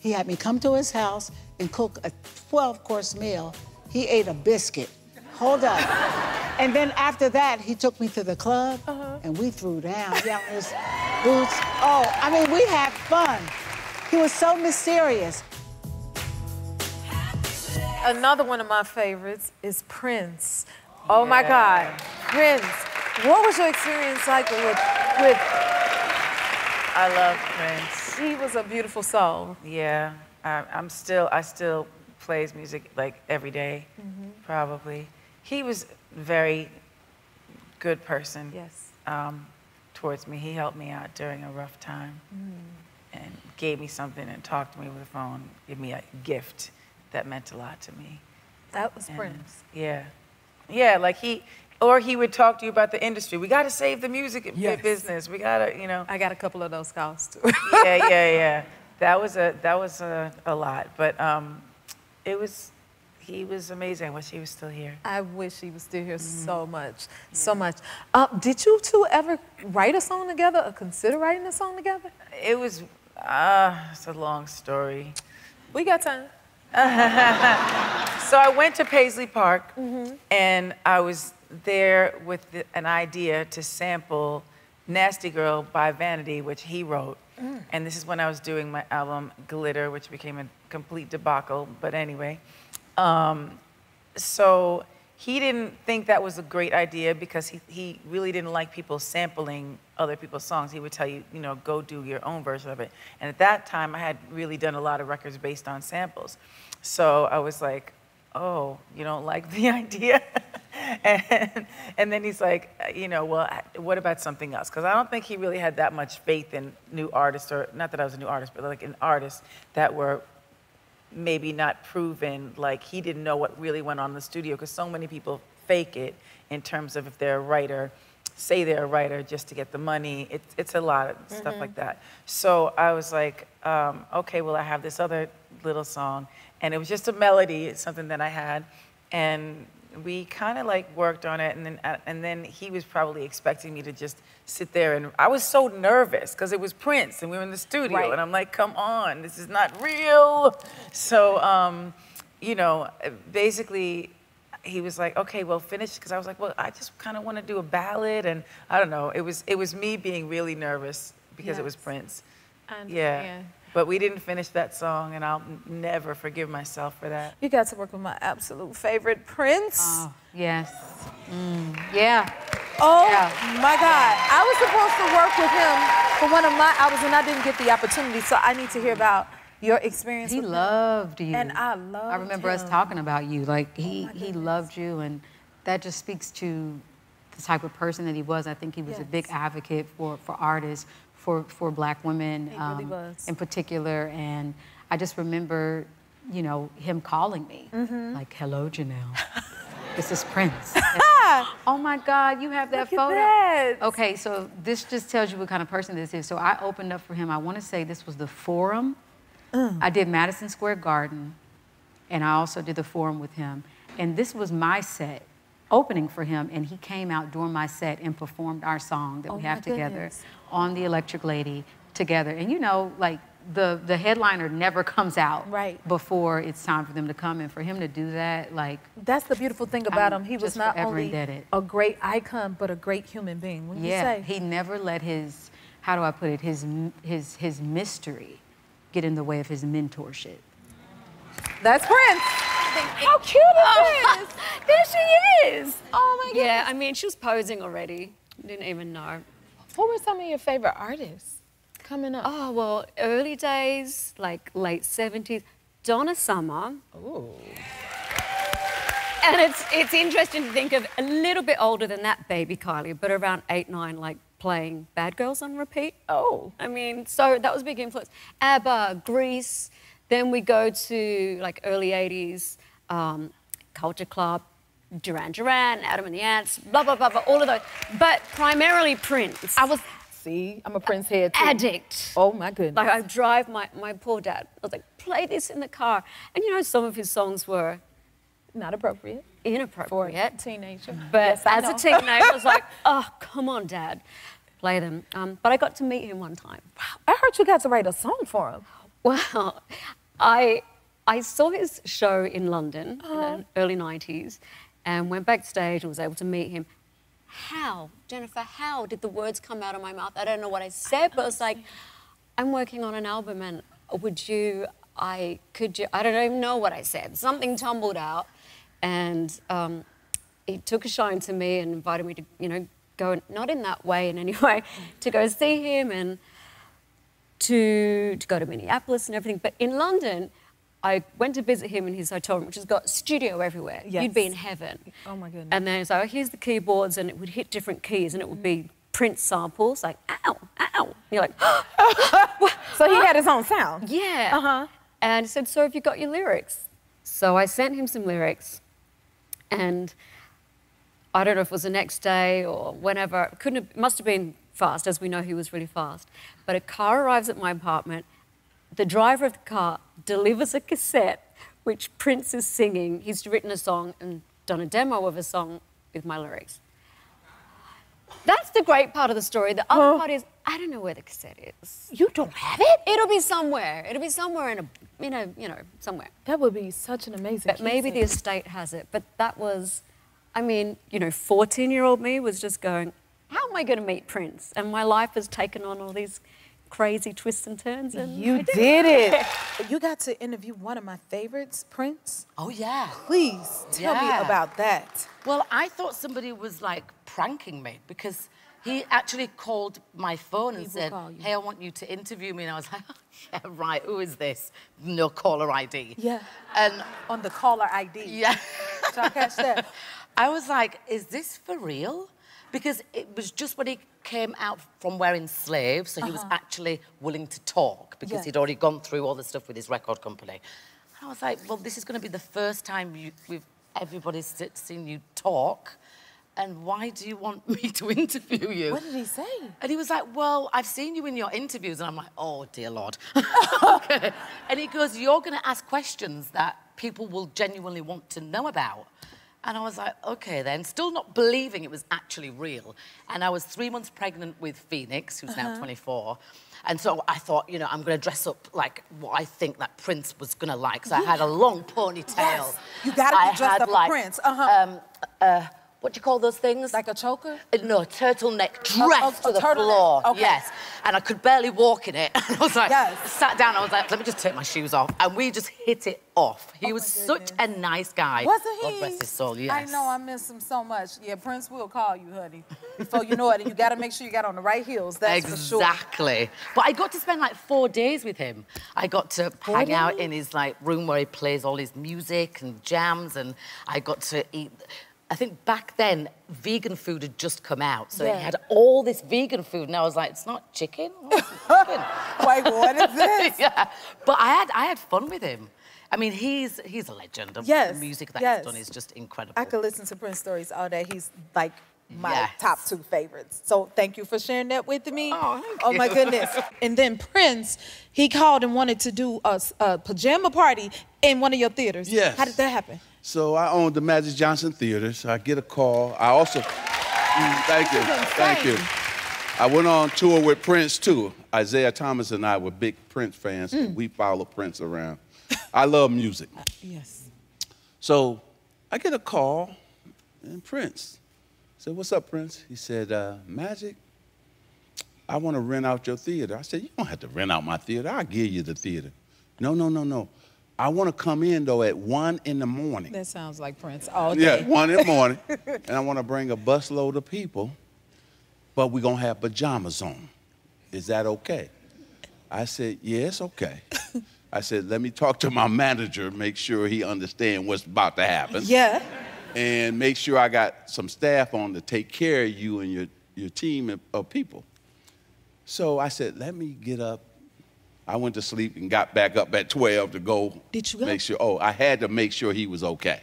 He had me come to his house and cook a 12-course meal. He ate a biscuit. Hold up. And then after that, he took me to the club, and we threw down. Yeah, his boots. Oh, I mean, we had fun. He was so mysterious. Another one of my favorites is Prince. Oh my God, Prince. What was your experience like with I love Prince. He was a beautiful soul. Yeah, I still play his music like every day, probably. He was a very good person. Yes. Towards me. He helped me out during a rough time and gave me something and talked to me over the phone, gave me a gift that meant a lot to me. That was Prince. Yeah. Yeah, like he would talk to you about the industry. We got to save the music business. We got to, you know. I got a couple of those calls too. yeah. That was a lot, but he was amazing. I wish he was still here. I wish he was still here so much, so much. Did you two ever write a song together or consider writing a song together? It was, it's a long story. We got time. So I went to Paisley Park, and I was there with an idea to sample Nasty Girl by Vanity, which he wrote. And this is when I was doing my album Glitter, which became a complete debacle, but anyway. So he didn't think that was a great idea because he really didn't like people sampling other people's songs. He would tell you, you know, go do your own version of it. And at that time, I had really done a lot of records based on samples. So I was like, oh, you don't like the idea? and then he's like, you know, well, what about something else? Because I don't think he really had that much faith in new artists, or not that I was a new artist, but like in artists that were maybe not proven. Like he didn't know what really went on in the studio, because so many people fake it in terms of if they're a writer, say they're a writer just to get the money. It's a lot of stuff like that. So I was like, okay, well, I have this other little song, and it was just a melody. It's something that I had, and we kind of like worked on it, and then he was probably expecting me to just sit there, and I was so nervous because it was Prince and we were in the studio, and I'm like, come on, this is not real. So, you know, basically he was like, okay, well, finish, because I was like, well, I just kind of want to do a ballad, and I don't know, it was me being really nervous because it was Prince. Yeah. But we didn't finish that song, and I'll never forgive myself for that. You got to work with my absolute favorite, Prince. Oh, yes. Yeah. Oh, my God. I was supposed to work with him for one of my albums, and I didn't get the opportunity, so I need to hear about your experience with him. He loved you. And I loved him. I remember us talking about you. Like, he loved you, and that just speaks to the type of person that he was. I think he was a big advocate for artists, for Black women in particular. And I just remember, you know, him calling me, like, hello, Janelle. This is Prince. Oh my God, you have that photo. That. Okay, so this just tells you what kind of person this is. So I opened up for him. I want to say this was the Forum. I did Madison Square Garden, and I also did the Forum with him. And this was my set, opening for him, and he came out during my set and performed our song that we have together on the Electric Lady together. And you know, like, the headliner never comes out before it's time for them to come, and for him to do that, like... That's the beautiful thing about him. He was not only a great icon, but a great human being. What do you say? He never let his, how do I put it, his mystery get in the way of his mentorship. That's Prince. How cute is this? There she is. Oh my goodness. Yeah, I mean, she was posing already. Didn't even know. What were some of your favorite artists coming up? Oh, well, early days, like late 70s, Donna Summer. Ooh. And it's interesting to think of a little bit older than that baby Kylie, but around 8, 9, like playing Bad Girls on repeat. Oh. I mean, so that was a big influence. ABBA, Grease. Then we go to like early 80s, Culture Club, Duran Duran, Adam and the Ants, blah, blah, blah, blah, all of those. But primarily Prince. See, I'm a Prince head too. Addict. Oh my goodness. Like I drive my poor dad. I was like, play this in the car. And you know, some of his songs were... Not appropriate. Inappropriate. For a teenager. But yes, as a teenager, I was like, oh, come on, Dad. Play them. But I got to meet him one time. Wow. I heard you got to write a song for him. Well, I saw his show in London in the early 90s and went backstage and was able to meet him. How, Jennifer, how did the words come out of my mouth? I don't know what I said, but it was like, I'm working on an album and I don't even know what I said. Something tumbled out and he took a shine to me and invited me to, you know, go, not in that way in any way, to go see him and to go to Minneapolis and everything. But in London, I went to visit him in his hotel room, which has got studio everywhere. Yes. You'd be in heaven. Oh, my goodness. And then it's like, oh, here's the keyboards, and it would hit different keys, and it would be Prince samples, like, ow, ow. And you're like, so he had his own sound? Yeah. And he said, so have you got your lyrics? So I sent him some lyrics, and I don't know if it was the next day or whenever. It must have been fast, as we know he was really fast. But a car arrives at my apartment. The driver of the car delivers a cassette which Prince is singing. He's written a song and done a demo of a song with my lyrics. That's the great part of the story. The other part is, I don't know where the cassette is. You don't have it? It'll be somewhere. It'll be somewhere in a you know, somewhere. That would be such an amazing But maybe the estate has it. But that was, I mean, you know, 14-year-old me was just going, how am I going to meet Prince? And my life has taken on all these crazy twists and turns. And you did it. You got to interview one of my favorites, Prince. Oh, yeah. Please tell me about that. Well, I thought somebody was like pranking me because he actually called my phone and said, hey, I want you to interview me. And I was like, oh, yeah, right, who is this? No caller ID. Yeah. And on the caller ID. Yeah. Did I catch that? I was like, is this for real? Because it was just when he came out from wearing slaves, so he was actually willing to talk because he'd already gone through all the stuff with his record company. And I was like, well, this is going to be the first time everybody's seen you talk, and why do you want me to interview you? What did he say? And he was like, well, I've seen you in your interviews. And I'm like, oh, dear Lord. Okay. And he goes, you're going to ask questions that people will genuinely want to know about. And I was like, okay then, still not believing it was actually real. And I was 3 months pregnant with Phoenix, who's now 24. And so I thought, you know, I'm going to dress up like what I think that Prince was going to like. So I had a long ponytail. Yes. You got to be dressed up like Prince. What do you call those things? Like a choker? No, turtleneck dress to the floor. Okay. Yes. And I could barely walk in it. And I was like, sat down, I was like, let me just take my shoes off. And we just hit it off. He was such a nice guy. Wasn't he? God bless his soul, yes. I know, I miss him so much. Yeah, Prince will call you, honey. Before you know it, and you got to make sure you got on the right heels, that's for sure. Exactly. But I got to spend like 4 days with him. I got to hang out in his like room where he plays all his music and jams, and I got to eat. I think back then, vegan food had just come out, so he had all this vegan food, and I was like, it's not chicken? What's chicken? Wait, what is this? Yeah, but I had fun with him. I mean, he's a legend. The music that he's done is just incredible. I could listen to Prince stories all day. He's like my top 2 favorites. So thank you for sharing that with me. Oh, thank you. My goodness. And then Prince, he called and wanted to do a pajama party in one of your theaters. Yes. How did that happen? So I owned the Magic Johnson Theater, so I get a call. I also, thank you. I went on tour with Prince too. Isaiah Thomas and I were big Prince fans. We follow Prince around. I love music. Yes. So I get a call, and Prince said, what's up, Prince? He said, Magic, I want to rent out your theater. I said, you don't have to rent out my theater. I'll give you the theater. No. I want to come in, though, at 1 in the morning. That sounds like Prince all day. Yeah, 1 in the morning. And I want to bring a busload of people, but we're going to have pajamas on. Is that okay? I said, yeah, it's okay. I said, let me talk to my manager, make sure he understands what's about to happen. Yeah. And make sure I got some staff on to take care of you and your team of people. So I said, let me get up. I went to sleep and got back up at 12 to go. Did you go? Make sure, I had to make sure he was okay.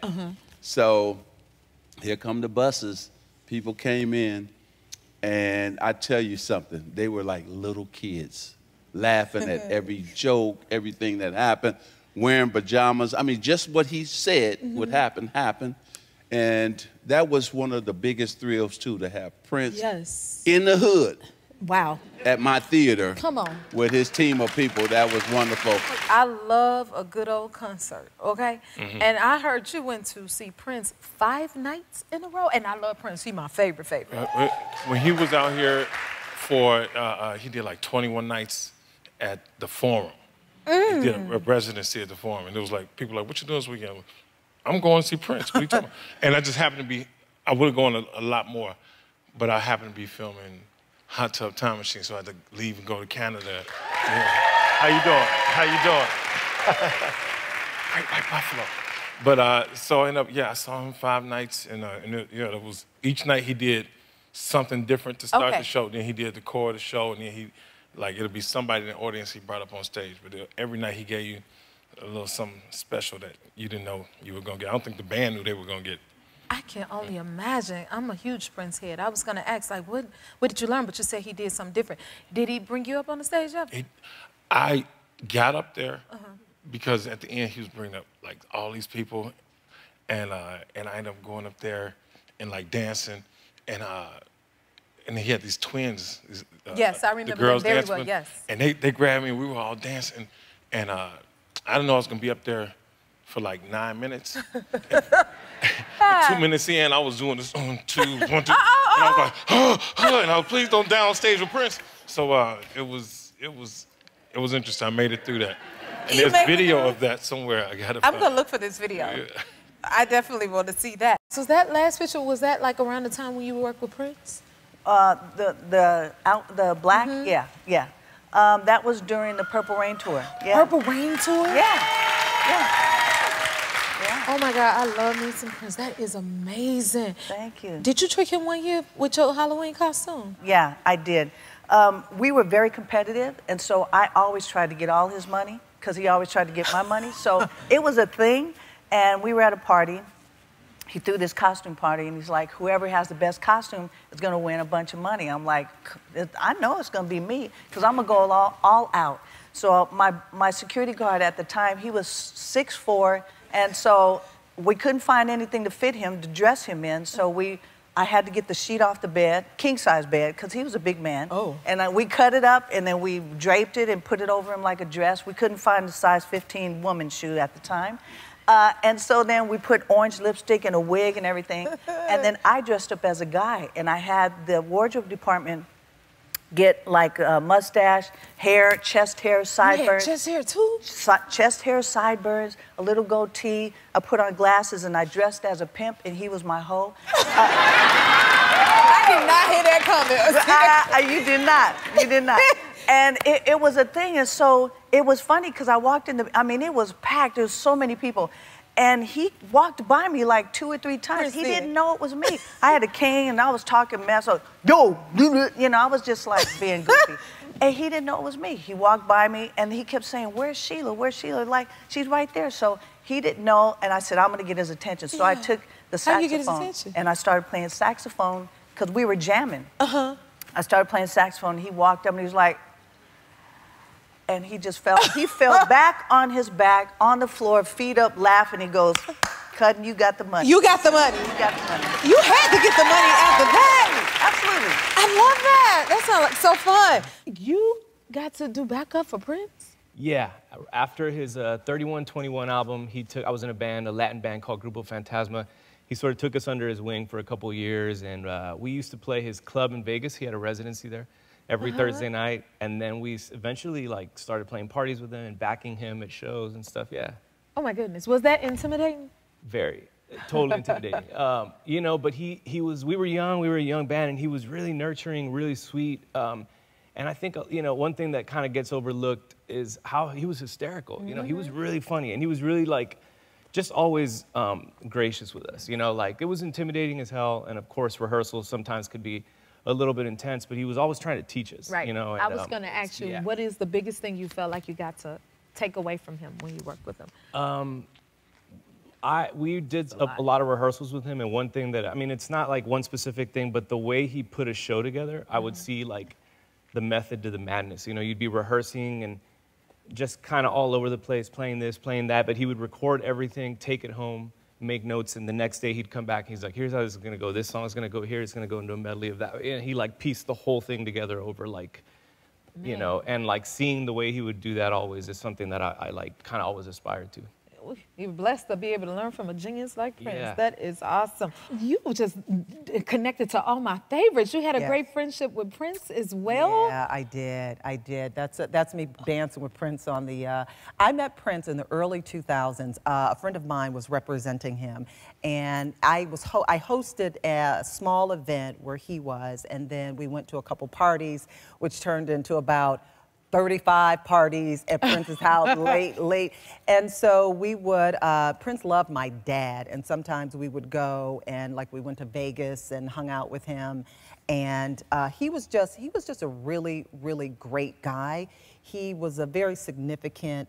So here come the buses. People came in, and I tell you something, they were like little kids, laughing at every joke, everything that happened, wearing pajamas. I mean, just what he said would happen, happened. And that was one of the biggest thrills, too, to have Prince in the hood Wow. at my theater. Come on. With his team of people. That was wonderful. I love a good old concert, okay? And I heard you went to see Prince 5 nights in a row, and I love Prince. He's my favorite. When he was out here for, he did like 21 nights at the Forum. He did a residency at the Forum, and it was like, people were like, what you doing this weekend? I'm going to see Prince. What are you talking about? And I just happened to be, I would have gone a lot more, but I happened to be filming Hot Tub Time Machine, so I had to leave and go to Canada. Yeah. How you doing? How you doing? Right by Buffalo. But so I ended up, I saw him 5 nights, and it was, each night he did something different to start the show. Then he did the core of the show, and then he, like, it'll be somebody in the audience he brought up on stage. But every night he gave you a little something special that you didn't know you were gonna get. I don't think the band knew they were gonna get. I can only imagine. I'm a huge Prince head. I was gonna ask, like, what did you learn? But you said he did something different. Did he bring you up on the stage ever? I got up there because at the end he was bringing up like all these people, and I ended up going up there and like dancing, and he had these twins. Yes, I remember the girls them very dancing, well. Yes. And they grabbed me and we were all dancing, and I didn't know I was gonna be up there for like 9 minutes. And 2 minutes in, I was doing this 1, 2, 1, 2, and I was like, and I was, please don't down on stage with Prince. So it was interesting. I made it through that. And there's video of that somewhere. I'm gonna look for this video. Yeah. I definitely want to see that. So that last picture, was that like around the time when you worked with Prince? The black, yeah. That was during the Purple Rain tour. Yeah. Purple Rain tour? Yeah. Oh my God, I love me some Prince. That is amazing. Thank you. Did you trick him one year with your Halloween costume? Yeah, I did. We were very competitive, and so I always tried to get all his money because he always tried to get my money. So it was a thing, and we were at a party. He threw this costume party, and he's like, whoever has the best costume is going to win a bunch of money. I'm like, I know it's going to be me because I'm going to go all out. So my security guard at the time, he was 6'4", and so we couldn't find anything to fit him, to dress him in, so I had to get the sheet off the bed, king-size bed, because he was a big man. Oh. And we cut it up, and then we draped it and put it over him like a dress. We couldn't find the size 15 woman's shoe at the time. And so then we put orange lipstick and a wig and everything. And then I dressed up as a guy, and I had the wardrobe department get like a mustache, hair, chest hair, sideburns. Chest hair too? Chest hair, sideburns, a little goatee. I put on glasses and I dressed as a pimp and he was my hoe. I did not hear that comment. You did not. You did not. And it was a thing, and so it was funny because I walked in it was packed. There was so many people. And he walked by me like 2 or 3 times. He didn't know it was me. I had a cane and I was talking mess. So, yo, I was just like being goofy. And he didn't know it was me. He walked by me and he kept saying, where's Sheila? Where's Sheila? Like, she's right there. So he didn't know, and I said, I'm gonna get his attention. So I took the saxophone. How you get his attention? And I started playing saxophone because we were jamming. I started playing saxophone and he walked up and he was like, and he just fell back on his back, on the floor, feet up, laughing. He goes, Cuttin', you got the money. You got the money. You got the money. You had to get the money after that. Absolutely. I love that. That sounds like so fun. You got to do backup for Prince? Yeah. After his 3121 album, I was in a Latin band called Grupo Fantasma. He sort of took us under his wing for a couple years, and we used to play his club in Vegas. He had a residency there. Every Thursday night, and then we eventually like started playing parties with him and backing him at shows and stuff. Yeah. Oh my goodness, was that intimidating? Very, totally intimidating. But we were a young band, and he was really nurturing, really sweet. And I think one thing that kind of gets overlooked is how he was hysterical. He was really funny, and he was really like, just always gracious with us. Like it was intimidating as hell, and of course rehearsals sometimes could be a little bit intense, but he was always trying to teach us. Right. I was going to ask you, what is the biggest thing you felt like you got to take away from him when you worked with him? We did a lot of rehearsals with him, and one thing that, it's not like one specific thing, but the way he put a show together, I would see like the method to the madness. You'd be rehearsing and just kind of all over the place, playing this, playing that, but he would record everything, take it home, make notes, and the next day he'd come back and he's like, here's how this is gonna go. This song is gonna go here, it's gonna go into a medley of that. And he like pieced the whole thing together over like, you know, and like seeing the way he would do that always is something that I like kind of always aspired to. You're blessed to be able to learn from a genius like Prince. Yeah. That is awesome. You just connected to all my favorites. You had a great friendship with Prince as well. Yeah, I did. That's me dancing with Prince on the. I met Prince in the early 2000s. A friend of mine was representing him, and I hosted a small event where he was, and then we went to a couple parties, which turned into about 35 parties at Prince's house late. And so we would, Prince loved my dad, and sometimes we would go and like we went to Vegas and hung out with him. And he was just a really, really great guy. He was a very significant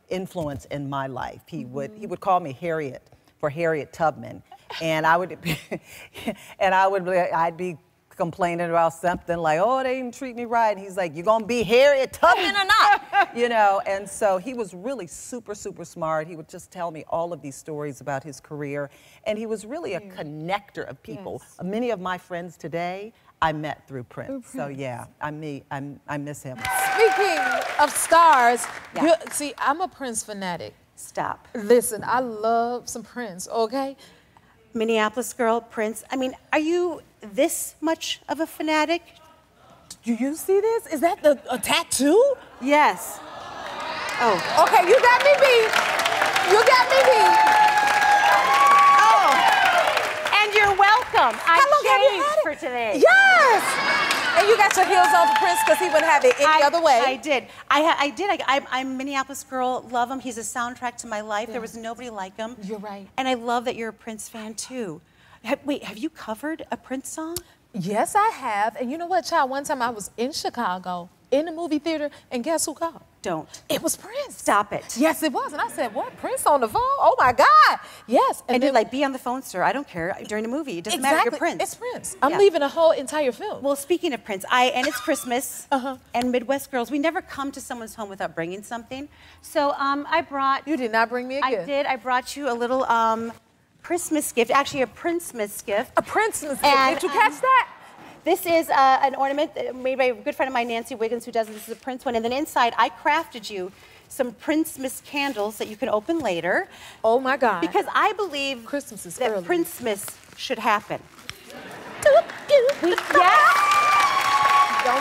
influence in my life. He would call me Harriet for Harriet Tubman. And I'd be complaining about something like, oh, they didn't treat me right. And he's like, you gonna be Harriet Tubman or not? You know, and so he was really super, super smart. He would just tell me all of these stories about his career. And he was really a connector of people. Yes. Many of my friends today, I met through Prince. So yeah, I miss him. Speaking of stars, see, I'm a Prince fanatic. Stop. Listen, I love some Prince, okay? Minneapolis girl, Prince. I mean, are you this much of a fanatic? Do you see this? Is that a tattoo? Yes. Oh. Okay, you got me beat. You got me beat. Oh. And you're welcome. How long have you had it? For today. Yes. And you got your heels on for Prince because he wouldn't have it any other way. I did. I did. I'm a Minneapolis girl. Love him. He's a soundtrack to my life. Yeah. There was nobody like him. You're right. And I love that you're a Prince fan too. Wait, have you covered a Prince song? Yes, I have. And you know what, child? One time I was in Chicago, in the movie theater, and guess who called? Don't. It was Prince. Stop it. Yes, it was. And I said, what, Prince on the phone? Oh, my God. Yes. And then, like, be on the phone, sir. I don't care. During the movie, it doesn't matter. You're Prince. It's Prince. I'm leaving a whole entire film. Well, speaking of Prince, and it's Christmas, and Midwest girls, we never come to someone's home without bringing something. So I brought... You did not bring me a gift. I did. I brought you a little Christmas gift, actually a Princemas gift. A Princemas gift. Did you catch that? This is an ornament made by a good friend of mine, Nancy Wiggins, who does this. This is a Prince one. And then inside, I crafted you some Princemas candles that you can open later. Oh, my God. Because I believe Christmas is that early. Princemas should happen. Don't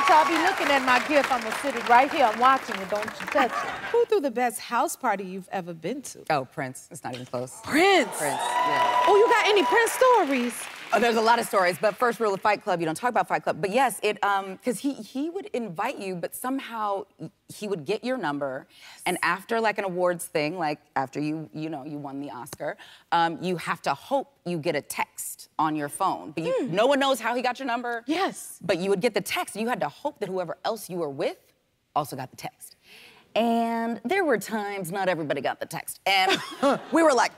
y'all be looking at my gift. I'm going to sit it right here. I'm watching it. Don't you touch it. Who threw the best house party you've ever been to? Oh, Prince. It's not even close. Prince? Prince, yeah. Oh, you got any Prince stories? Oh, there's a lot of stories, but first rule of Fight Club, you don't talk about Fight Club. But yes, because he would invite you, but somehow he would get your number, and after like an awards thing, like after you won the Oscar, you have to hope you get a text on your phone. But no one knows how he got your number. Yes. But you would get the text, and you had to hope that whoever else you were with also got the text. And there were times not everybody got the text, and we were like.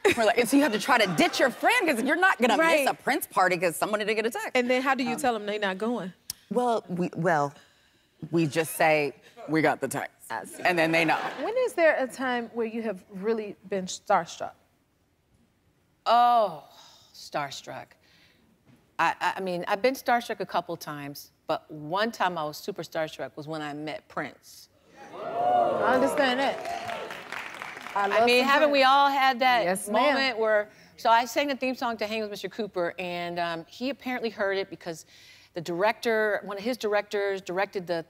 And so you have to try to ditch your friend because you're not gonna miss a Prince party because someone didn't get a text. And then how do you tell them they're not going? Well, we just say we got the text, and then they know. When is there a time where you have really been starstruck? Oh, starstruck. I mean, I've been starstruck a couple times, but one time I was super starstruck was when I met Prince. I understand that. I mean, haven't we all had that moment ma'am. where, so I sang the theme song to Hang with Mr. Cooper, and he apparently heard it because the director, one of his directors, directed the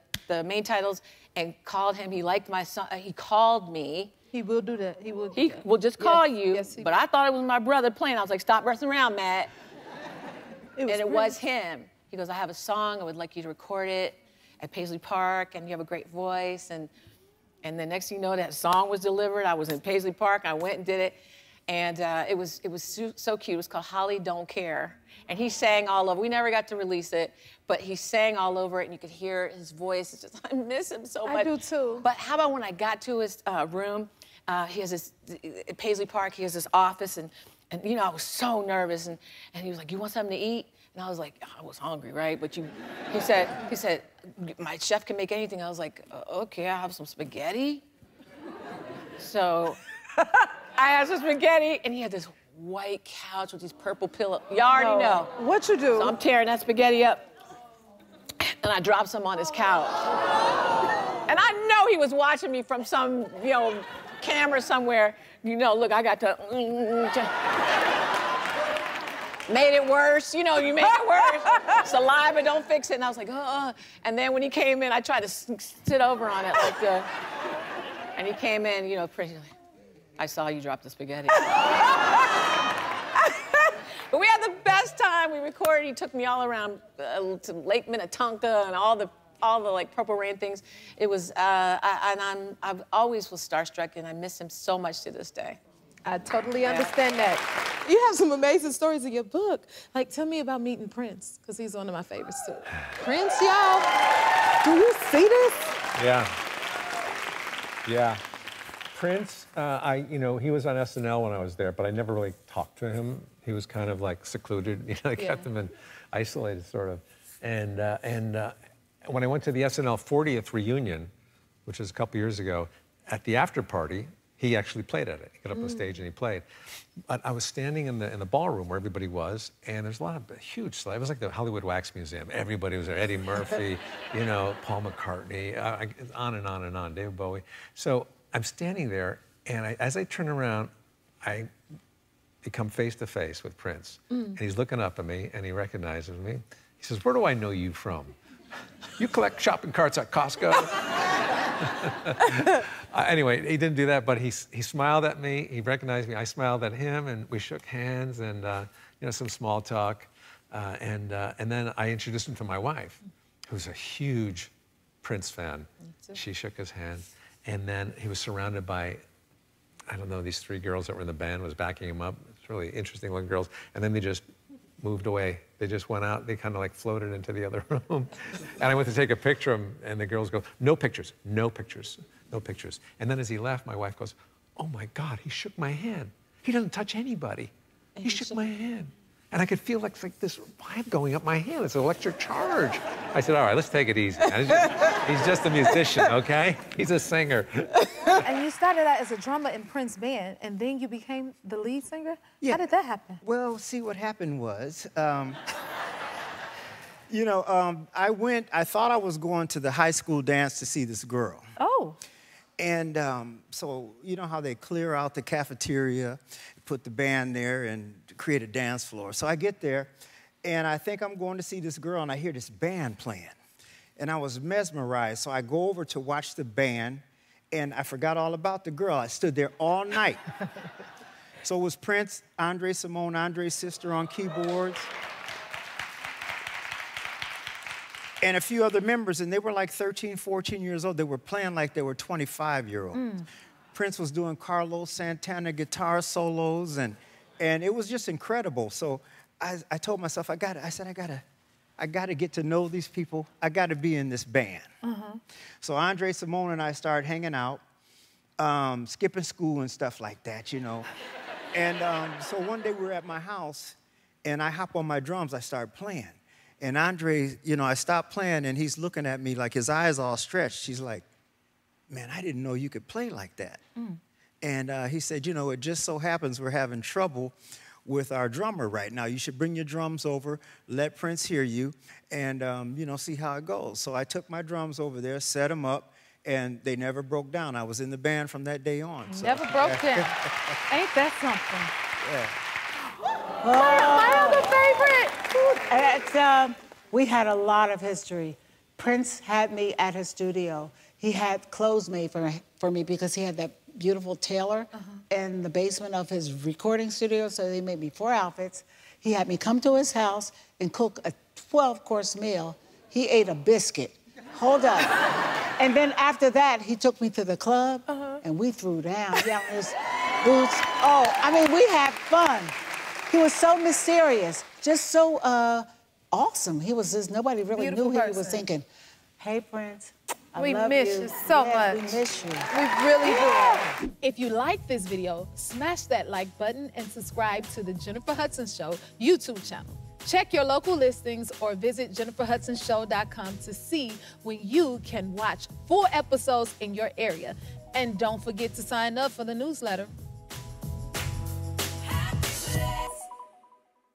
main titles and called him. He liked my song. He called me. He will do that. He will. He will just call you. Yes, but I thought it was my brother playing. I was like, stop messing around, Matt. It was him. He goes, I have a song. I would like you to record it at Paisley Park, and you have a great voice. And the next thing you know, that song was delivered. I was in Paisley Park. I went and did it. And it was so cute. It was called Holly Don't Care. And he sang all over. We never got to release it, but he sang all over it, and you could hear his voice. It's just, I miss him so much. I do too. But how about when I got to his room, he has this, at Paisley Park, he has this office, and you know, I was so nervous, and he was like, you want something to eat? And I was like, I was hungry, right? But he said, my chef can make anything. I was like, okay, I'll have some spaghetti. So I had some spaghetti, and he had this white couch with these purple pillows. You already know. What you do? So I'm tearing that spaghetti up, and I dropped some on his couch. And I know he was watching me from some, camera somewhere. Look, I got to... Made it worse, you made it worse. Saliva don't fix it. And I was like, And then when he came in, I tried to sit over on it like the... And he came in, pretty... I saw you drop the spaghetti. But we had the best time. We recorded. He took me all around to Lake Minnetonka and all the like Purple Rain things. It was, I've always was starstruck, and I miss him so much to this day. I totally understand that. You have some amazing stories in your book. Like, tell me about meeting Prince, because he's one of my favorites too. Prince, y'all, do you see this? Yeah. Yeah. Prince, he was on SNL when I was there, but I never really talked to him. He was kind of like secluded, I kept him isolated sort of. And when I went to the SNL 40th reunion, which was a couple years ago, at the after party, he actually played at it. He got up on stage and he played. But I was standing in the ballroom where everybody was, and there's a lot of huge celebrities. It was like the Hollywood Wax Museum. Everybody was there. Eddie Murphy, Paul McCartney, on and on and on, David Bowie. So I'm standing there, and as I turn around, I become face to face with Prince. And he's looking up at me, and he recognizes me. He says, "Where do I know you from? You collect shopping carts at Costco?" Anyway, he didn't do that, but he smiled at me. He recognized me. I smiled at him, and we shook hands, and some small talk. And then I introduced him to my wife, who's a huge Prince fan. She shook his hand, and then he was surrounded by, I don't know, these 3 girls that were in the band, was backing him up. It's really interesting looking girls. And then they just moved away. They just went out. They kind of like floated into the other room. And I went to take a picture of him, and the girls go, "No pictures, no pictures, no pictures." And then as he left, my wife goes, "Oh my God, he shook my hand. He doesn't touch anybody. He shook my hand." And I could feel like this vibe going up my hand. It's an electric charge. I said, "All right, let's take it easy. He's just a musician, okay? He's a singer." And you started out as a drummer in Prince band, and then you became the lead singer? Yeah. How did that happen? Well, see, what happened was, I thought I was going to the high school dance to see this girl. Oh. And so, you know how they clear out the cafeteria, put the band there, and create a dance floor. So I get there, and I think I'm going to see this girl, and I hear this band playing. And I was mesmerized, so I go over to watch the band, and I forgot all about the girl. I stood there all night. So it was Prince, Andre Simone, Andre's sister on keyboards, and a few other members, and they were like 13, 14 years old. They were playing like they were 25-year-olds. Prince was doing Carlos Santana guitar solos, and it was just incredible. So I told myself, I gotta get to know these people. I gotta be in this band. So Andre Simone and I started hanging out, skipping school and stuff like that, And so one day we were at my house, and I hop on my drums, I start playing. And Andre, I stopped playing, and he's looking at me like his eyes all stretched. He's like, "Man, I didn't know you could play like that." And he said, "It just so happens we're having trouble with our drummer right now. You should bring your drums over, let Prince hear you, and, see how it goes." So I took my drums over there, set them up, and they never broke down. I was in the band from that day on. So. Never broke down. Ain't that something? Yeah. My other favorite. We had a lot of history. Prince had me at his studio. He had clothes made for me because he had that beautiful tailor in the basement of his recording studio, so they made me 4 outfits. He had me come to his house and cook a 12-course meal. He ate a biscuit. Hold up. And then after that, he took me to the club, and we threw down. Yeah, his boots. Oh, we had fun. He was so mysterious, just so awesome. He was just, nobody really knew he was thinking, "Hey, Prince, I love miss you so much. We miss you. We really do. If you like this video, smash that like button and subscribe to the Jennifer Hudson Show YouTube channel. Check your local listings or visit jenniferhudsonshow.com to see when you can watch full episodes in your area. And don't forget to sign up for the newsletter.